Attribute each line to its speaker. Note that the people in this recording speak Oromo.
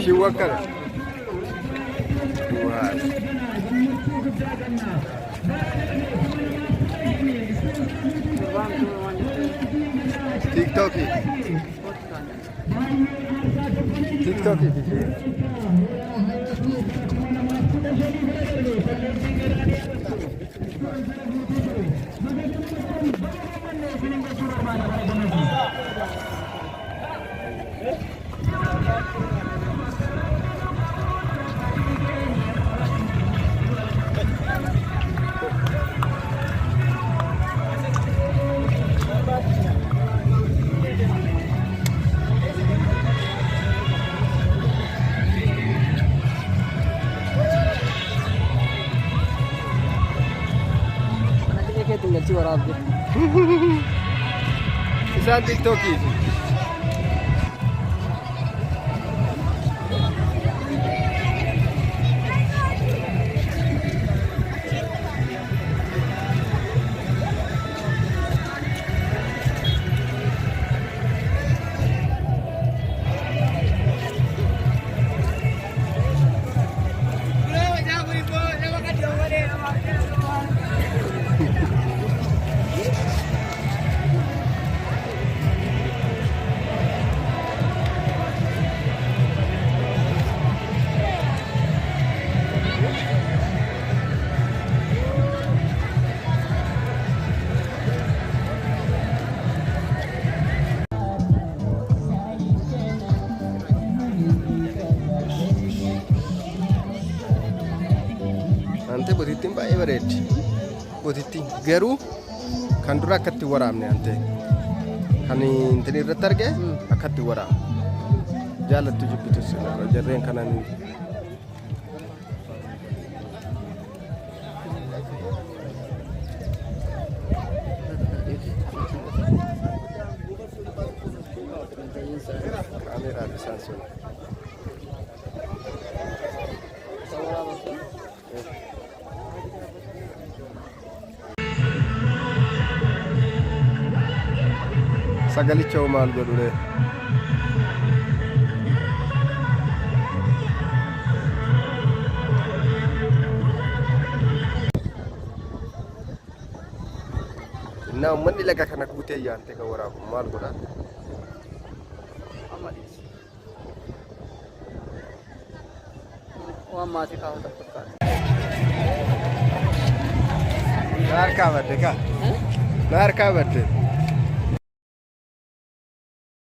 Speaker 1: Shiwakar. TikTok. Isaan TikTokii. Ante butittiin baay'ee bareeddi. Butittiin garuu kan dura akkatti waraabne ante kan intini irratti arge akkatti waraabne jaalattu jibbitus jarreen kanan kamera lisansi sagalicha maal godhure na ummanni laga kana guutee yaante ka waraabu maal godha waan maatii kaawwata fakkaata naar kaabadde ka naar kaabadde